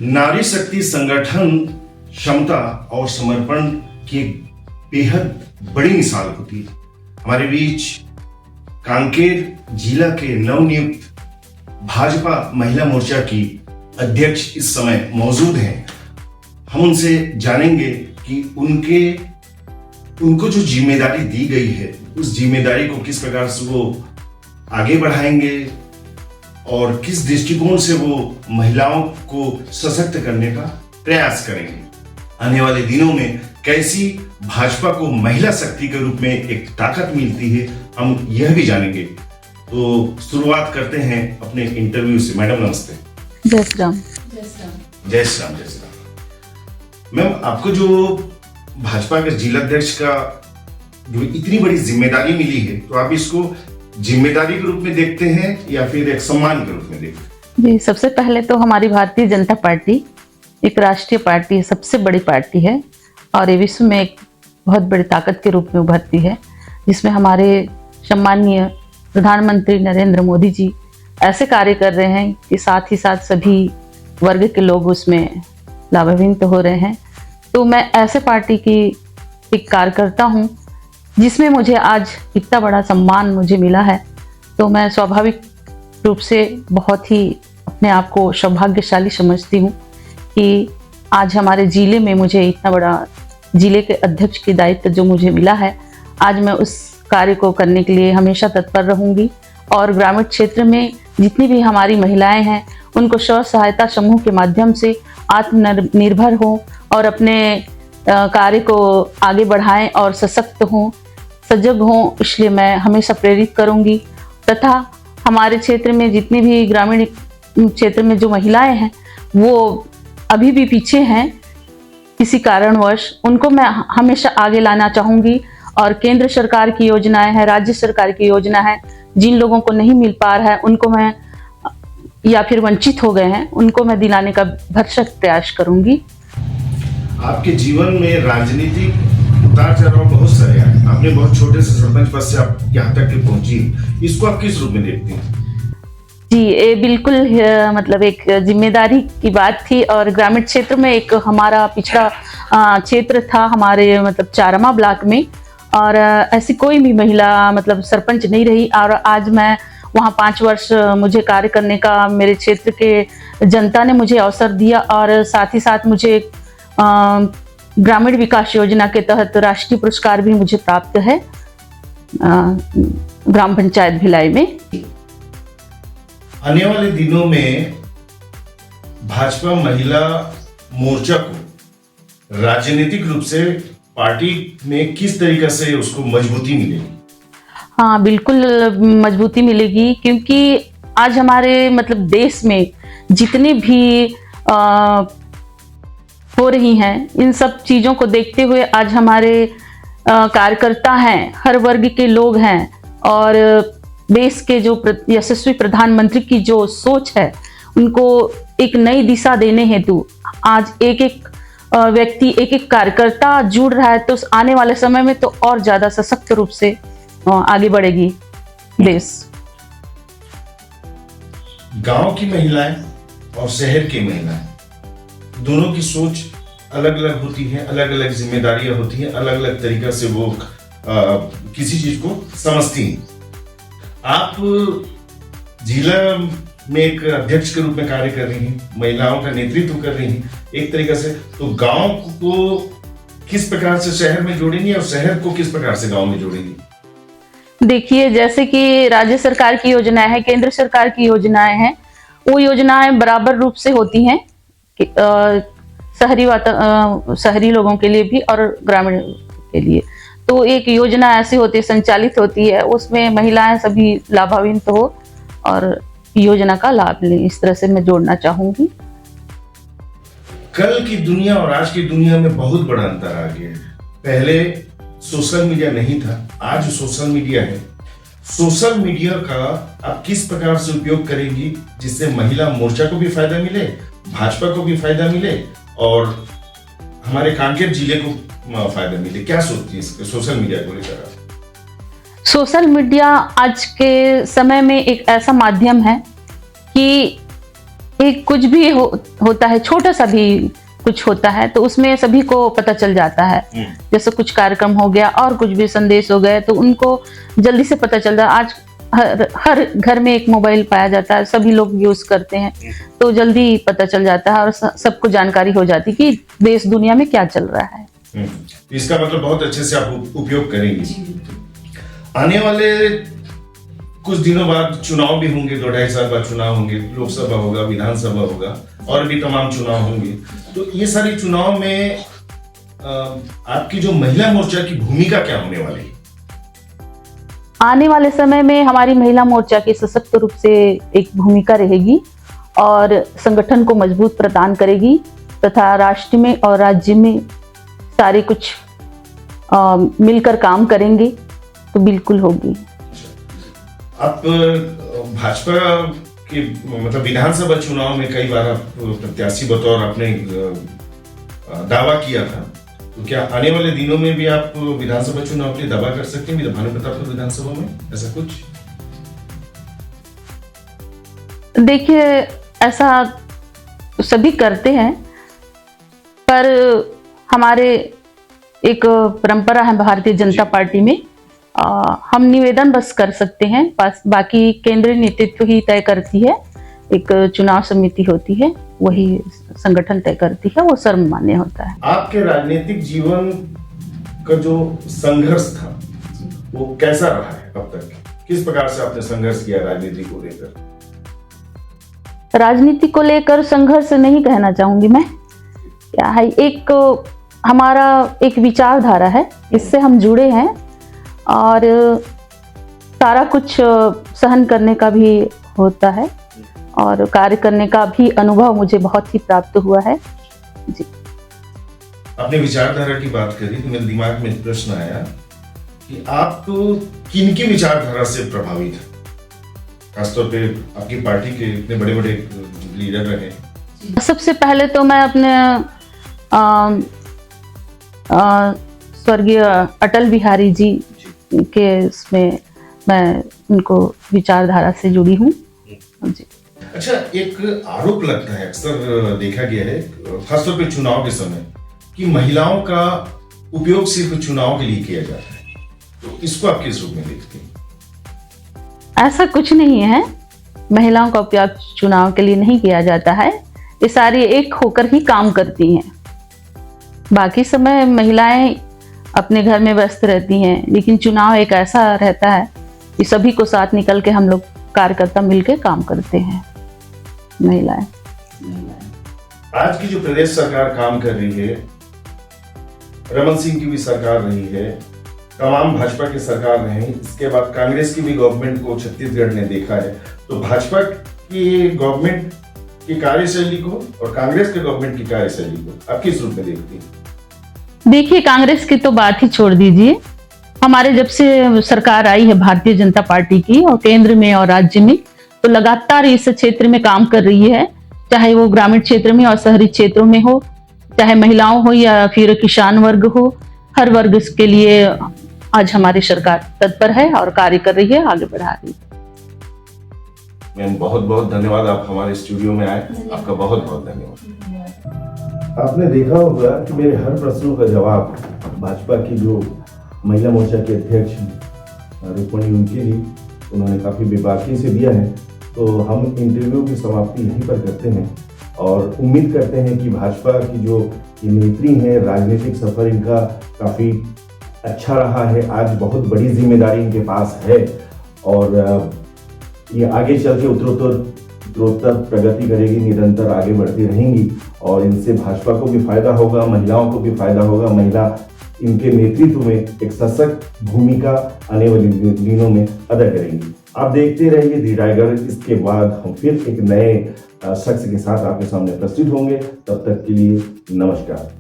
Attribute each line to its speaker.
Speaker 1: नारी शक्ति संगठन क्षमता और समर्पण की एक बेहद बड़ी मिसाल होती है। हमारे बीच कांकेर जिला के नवनियुक्त भाजपा महिला मोर्चा की अध्यक्ष इस समय मौजूद हैं। हम उनसे जानेंगे कि उनको जो जिम्मेदारी दी गई है उस जिम्मेदारी को किस प्रकार से वो आगे बढ़ाएंगे और किस दृष्टिकोण से वो महिलाओं को सशक्त करने का प्रयास करेंगे। आने वाले दिनों में कैसी भाजपा को महिला शक्ति के रूप में एक ताकत मिलती है, हम यह भी जानेंगे। तो शुरुआत करते हैं अपने इंटरव्यू से। मैडम नमस्ते।
Speaker 2: जय श्री राम।
Speaker 1: जय श्री राम। जय श्री राम। मैम, आपको जो भाजपा के जिलाध्यक्ष का जो इतनी बड़ी जिम्मेदारी मिली है, तो आप इसको जिम्मेदारी के रूप में देखते हैं या फिर एक सम्मान के रूप में देखते हैं?
Speaker 2: जी, सबसे पहले तो हमारी भारतीय जनता पार्टी एक राष्ट्रीय पार्टी है, सबसे बड़ी पार्टी है और ये विश्व में एक बहुत बड़ी ताकत के रूप में उभरती है, जिसमें हमारे सम्माननीय प्रधानमंत्री नरेंद्र मोदी जी ऐसे कार्य कर रहे हैं कि साथ ही साथ सभी वर्ग के लोग उसमें लाभान्वित हो रहे हैं। तो मैं ऐसे पार्टी की एक कार्यकर्ता हूँ जिसमें मुझे आज इतना बड़ा सम्मान मुझे मिला है, तो मैं स्वाभाविक रूप से बहुत ही अपने आप को सौभाग्यशाली समझती हूँ कि आज हमारे जिले में मुझे इतना बड़ा जिले के अध्यक्ष की दायित्व जो मुझे मिला है, आज मैं उस कार्य को करने के लिए हमेशा तत्पर रहूँगी और ग्रामीण क्षेत्र में जितनी भी हमारी महिलाएं हैं उनको स्व सहायता समूह के माध्यम से आत्मनिर्भर हों और अपने कार्य को आगे बढ़ाएं और सशक्त हों, सजग हों, इसलिए मैं हमेशा प्रेरित करूंगी। तथा हमारे क्षेत्र में जितनी भी ग्रामीण क्षेत्र में जो महिलाएं हैं वो अभी भी पीछे हैं किसी कारणवश, उनको मैं हमेशा आगे लाना चाहूँगी और केंद्र सरकार की योजनाएं हैं, राज्य सरकार की योजना है, जिन लोगों को नहीं मिल पा रहा है उनको मैं या फिर वंचित हो गए हैं उनको मैं दिलाने का भरसक प्रयास करूंगी।
Speaker 1: आपके जीवन में राजनीतिक उतार चढ़ाव बहुत सारे आए। आपने बहुत छोटे से सरपंच पद से आप यहाँ तक के पहुंची, इसको आप किस रूप में देखते हैं?
Speaker 2: जी, ये बिल्कुल मतलब एक जिम्मेदारी की बात थी और ग्रामीण क्षेत्र में एक हमारा पिछड़ा क्षेत्र था हमारे मतलब चारमा ब्लॉक में, और ऐसी कोई भी महिला मतलब सरपंच नहीं रही और आज मैं वहाँ 5 वर्ष मुझे कार्य करने का मेरे क्षेत्र के जनता ने मुझे अवसर दिया और साथ ही साथ मुझे ग्रामीण विकास योजना के तहत राष्ट्रीय पुरस्कार भी मुझे प्राप्त है ग्राम पंचायत भिलाई में।
Speaker 1: आने वाले दिनों में भाजपा महिला मोर्चा को राजनीतिक रूप से पार्टी में किस तरीके से उसको मजबूती मिलेगी?
Speaker 2: हाँ, बिल्कुल मजबूती मिलेगी, क्योंकि आज हमारे मतलब देश में जितनी भी हो रही हैं इन सब चीज़ों को देखते हुए आज हमारे कार्यकर्ता हैं, हर वर्ग के लोग हैं और देश के जो यशस्वी प्रधानमंत्री की जो सोच है उनको एक नई दिशा देने हेतु आज एक एक व्यक्ति एक एक कार्यकर्ता जुड़ रहा है, तो आने वाले समय में तो और ज़्यादा सशक्त रूप से आगे बढ़ेगी देश।
Speaker 1: गांव की महिलाएं और शहर की महिलाएं दोनों की सोच अलग अलग होती है, अलग अलग जिम्मेदारियां होती हैं, अलग अलग तरीका से वो किसी चीज को समझती हैं। आप जिला में एक अध्यक्ष के रूप में कार्य कर रही हैं, महिलाओं का नेतृत्व कर रही हैं एक तरीका से, तो गांव को किस प्रकार से शहर में जोड़ेंगी और शहर को किस प्रकार से गांव में जोड़ेंगी?
Speaker 2: देखिए, जैसे कि राज्य सरकार की योजनाएं हैं, केंद्र सरकार की योजनाएं हैं, वो योजनाएं बराबर रूप से होती हैं शहरी लोगों के लिए भी और ग्रामीण के लिए। तो एक योजना ऐसी होती है, संचालित होती है, उसमें महिलाएं सभी लाभान्वित हो और योजना का लाभ लें, इस तरह से मैं जोड़ना चाहूंगी।
Speaker 1: कल की दुनिया और आज की दुनिया में बहुत बड़ा अंतर आ गया है। पहले सोशल मीडिया नहीं था, आज सोशल मीडिया है। सोशल मीडिया का आप किस प्रकार से उपयोग करेंगी जिससे महिला मोर्चा को भी फायदा मिले, भाजपा को भी फायदा मिले और हमारे कांकेर जिले को फायदा मिले? क्या सोचती है सोशल मीडिया को लेकर?
Speaker 2: सोशल मीडिया आज के समय में एक ऐसा माध्यम है कि एक कुछ भी होता है, छोटा सा भी कुछ होता है तो उसमें सभी को पता चल जाता है। जैसे कुछ कार्यक्रम हो गया और कुछ भी संदेश हो गए तो उनको जल्दी से पता चल रहा है। आज हर घर में एक मोबाइल पाया जाता है, सभी लोग यूज करते हैं तो जल्दी पता चल जाता है और सबको जानकारी हो जाती है कि देश दुनिया में क्या चल रहा है।
Speaker 1: इसका मतलब बहुत अच्छे से आप उपयोग करेंगे। आने वाले कुछ दिनों बाद चुनाव भी होंगे, 2-2.5 साल बाद चुनाव होंगे, लोकसभा होगा, विधानसभा होगा और भी तमाम चुनाव होंगे। तो ये सारे चुनाव में आपकी जो महिला मोर्चा की भूमिका क्या होने वाली है?
Speaker 2: आने वाले समय में हमारी महिला मोर्चा की सशक्त रूप से एक भूमिका रहेगी और संगठन को मजबूत प्रदान करेगी तथा राष्ट्र में और राज्य में सारे कुछ मिलकर काम करेंगे तो बिल्कुल होगी।
Speaker 1: आप भाजपा के मतलब विधानसभा चुनाव में कई बार आप प्रत्याशी बतौर आपने दावा किया था, तो क्या आने वाले दिनों में भी आप विधानसभा चुनाव के लिए दावा कर सकते हैं भानु प्रतापपुर विधानसभा में, ऐसा कुछ?
Speaker 2: देखिए, ऐसा सभी करते हैं पर हमारे एक परंपरा है भारतीय जनता पार्टी में, हम निवेदन बस कर सकते हैं, बाकी केंद्रीय नेतृत्व ही तय करती है। एक चुनाव समिति होती है, वही संगठन तय करती है, वो सर्वमान्य होता है।
Speaker 1: आपके राजनीतिक जीवन का जो संघर्ष था वो कैसा रहा है अब तक? किस प्रकार से आपने संघर्ष किया राजनीति को लेकर?
Speaker 2: राजनीति को लेकर संघर्ष नहीं कहना चाहूंगी मैं, क्या है, एक हमारा एक विचारधारा है, इससे हम जुड़े हैं और सारा कुछ सहन करने का भी होता है और कार्य करने का भी अनुभव मुझे बहुत ही प्राप्त हुआ है जी।
Speaker 1: आपने विचारधारा की बात करी तो मेरे दिमाग में प्रश्न आया कि आप तो किनकी विचारधारा से प्रभावित हैं? खासतौर पे आपकी पार्टी के इतने बड़े बड़े लीडर रहे।
Speaker 2: सबसे पहले तो मैं अपने स्वर्गीय अटल बिहारी जी के इसमें मैं उनको विचारधारा से जुड़ी हूँ जी।
Speaker 1: अच्छा, एक आरोप लगता है, अक्सर देखा गया है खासतौर पे चुनाव के समय, कि महिलाओं का उपयोग सिर्फ चुनाव के लिए किया जाता है, तो इसको आप किस रूप में देखते हैं?
Speaker 2: ऐसा कुछ नहीं है, महिलाओं का उपयोग चुनाव के लिए नहीं किया जाता है, ये सारी एक होकर ही काम करती हैं। बाकी समय महिलाएं अपने घर में व्यस्त रहती हैं, लेकिन चुनाव एक ऐसा रहता है कि सभी को साथ निकल के हम लोग कार्यकर्ता मिलके काम करते हैं महिलाएं।
Speaker 1: आज की जो प्रदेश सरकार काम कर रही है, रमन सिंह की भी सरकार रही है, तमाम भाजपा की सरकार रही, इसके बाद कांग्रेस की भी गवर्नमेंट को छत्तीसगढ़ ने देखा है, तो भाजपा की गवर्नमेंट की कार्यशैली को और कांग्रेस के गवर्नमेंट की कार्यशैली को आप किस रूप में देखती हैं?
Speaker 2: देखिए, कांग्रेस की तो बात ही छोड़ दीजिए, हमारे जब से सरकार आई है भारतीय जनता पार्टी की और केंद्र में और राज्य में, तो लगातार इस क्षेत्र में काम कर रही है, चाहे वो ग्रामीण क्षेत्र में और शहरी क्षेत्रों में हो, चाहे महिलाओं हो या फिर किसान वर्ग हो, हर वर्ग के लिए आज हमारी सरकार तत्पर है और कार्य कर रही है, आगे बढ़ा रही है।
Speaker 1: मैम, बहुत बहुत धन्यवाद, आप हमारे स्टूडियो में आए, आपका बहुत बहुत धन्यवाद। आपने देखा होगा कि मेरे हर प्रश्नों का जवाब भाजपा की जो महिला मोर्चा के अध्यक्ष रुक्मणी उनकी दी, उन्होंने काफ़ी बेबाकी से दिया है। तो हम इंटरव्यू की समाप्ति यहीं पर करते हैं और उम्मीद करते हैं कि भाजपा की जो ये नेत्री हैं, राजनीतिक सफर इनका काफ़ी अच्छा रहा है, आज बहुत बड़ी जिम्मेदारी इनके पास है और ये आगे चल के उत्तरोत्तर प्रगति करेगी, निरंतर आगे बढ़ती रहेंगी और इनसे भाजपा को भी फायदा होगा, महिलाओं को भी फायदा होगा। महिला इनके नेतृत्व में एक सशक्त भूमिका आने वाले दिनों में अदा करेंगी। आप देखते रहिए दी टाइगर, इसके बाद हम फिर एक नए शख्स के साथ आपके सामने प्रस्तुत होंगे। तब तक के लिए नमस्कार।